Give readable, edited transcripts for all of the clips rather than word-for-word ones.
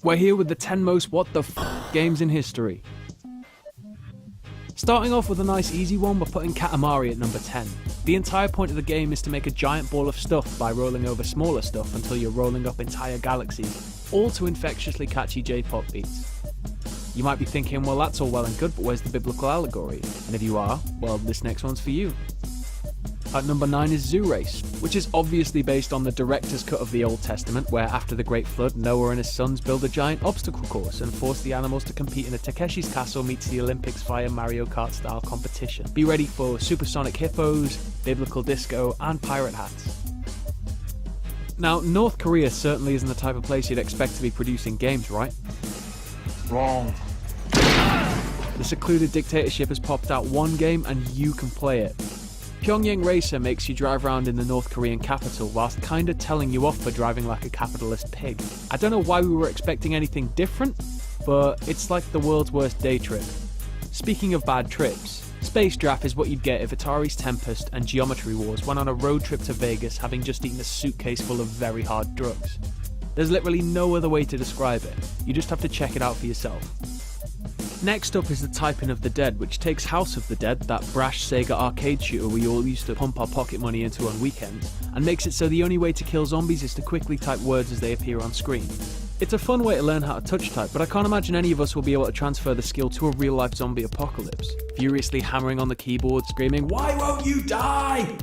We're here with the 10 most what the f games in history. Starting off with a nice easy one, we're putting Katamari at number 10. The entire point of the game is to make a giant ball of stuff by rolling over smaller stuff until you're rolling up entire galaxies, all to infectiously catchy J-pop beats. You might be thinking, well, that's all well and good, but where's the biblical allegory? And if you are, well, this next one's for you. At number 9 is Zoo Race, which is obviously based on the director's cut of the Old Testament, where after the Great Flood, Noah and his sons build a giant obstacle course and force the animals to compete in a Takeshi's Castle meets the Olympics via Mario Kart style competition. Be ready for supersonic hippos, biblical disco, and pirate hats. Now, North Korea certainly isn't the type of place you'd expect to be producing games, right? Wrong. The secluded dictatorship has popped out one game and you can play it. Pyongyang Racer makes you drive around in the North Korean capital whilst kinda telling you off for driving like a capitalist pig. I don't know why we were expecting anything different, but it's like the world's worst day trip. Speaking of bad trips, Space Draft is what you'd get if Atari's Tempest and Geometry Wars went on a road trip to Vegas having just eaten a suitcase full of very hard drugs. There's literally no other way to describe it, you just have to check it out for yourself. Next up is the Typing of the Dead, which takes House of the Dead, that brash Sega arcade shooter we all used to pump our pocket money into on weekends, and makes it so the only way to kill zombies is to quickly type words as they appear on screen. It's a fun way to learn how to touch type, but I can't imagine any of us will be able to transfer the skill to a real life zombie apocalypse, furiously hammering on the keyboard, screaming, "Why won't you die?"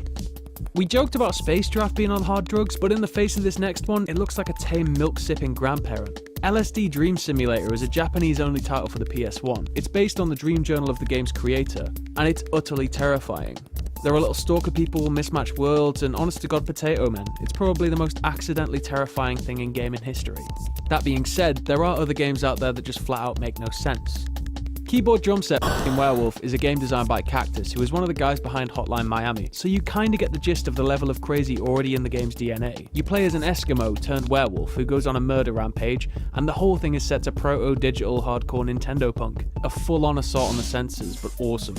We joked about Space Draft being on hard drugs, but in the face of this next one, it looks like a tame milk-sipping grandparent. LSD Dream Simulator is a Japanese-only title for the PS1. It's based on the dream journal of the game's creator, and it's utterly terrifying. There are little stalker people, mismatched worlds, and honest-to-God potato men. It's probably the most accidentally terrifying thing in gaming history. That being said, there are other games out there that just flat-out make no sense. Keyboard Drum Set in Werewolf is a game designed by Cactus, who is one of the guys behind Hotline Miami, so you kinda get the gist of the level of crazy already in the game's DNA. You play as an Eskimo turned werewolf who goes on a murder rampage, and the whole thing is set to proto-digital hardcore Nintendo punk. A full-on assault on the senses, but awesome.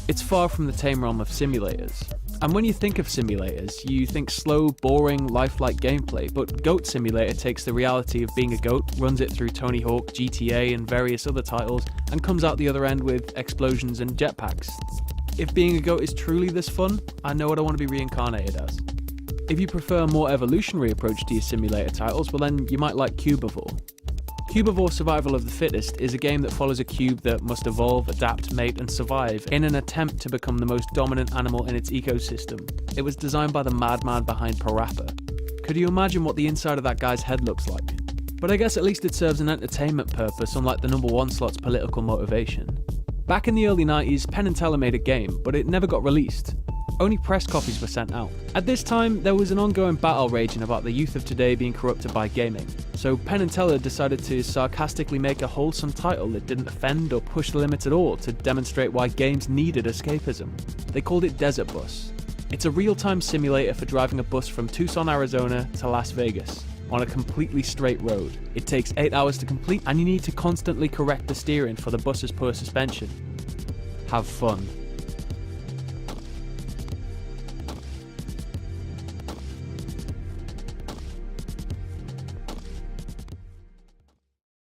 It's far from the tame realm of simulators. And when you think of simulators, you think slow, boring, lifelike gameplay, but Goat Simulator takes the reality of being a goat, runs it through Tony Hawk, GTA, and various other titles, and comes out the other end with explosions and jetpacks. If being a goat is truly this fun, I know what I want to be reincarnated as. If you prefer a more evolutionary approach to your simulator titles, well then you might like Cubivore. Cubivore Survival of the Fittest is a game that follows a cube that must evolve, adapt, mate, and survive in an attempt to become the most dominant animal in its ecosystem. It was designed by the madman behind Parappa. Could you imagine what the inside of that guy's head looks like? But I guess at least it serves an entertainment purpose, unlike the number one slot's political motivation. Back in the early 90s, Penn and Teller made a game, but it never got released. Only press copies were sent out. At this time, there was an ongoing battle raging about the youth of today being corrupted by gaming, so Penn and Teller decided to sarcastically make a wholesome title that didn't offend or push the limits at all to demonstrate why games needed escapism. They called it Desert Bus. It's a real-time simulator for driving a bus from Tucson, Arizona to Las Vegas, on a completely straight road. It takes 8 hours to complete, and you need to constantly correct the steering for the bus's poor suspension. Have fun.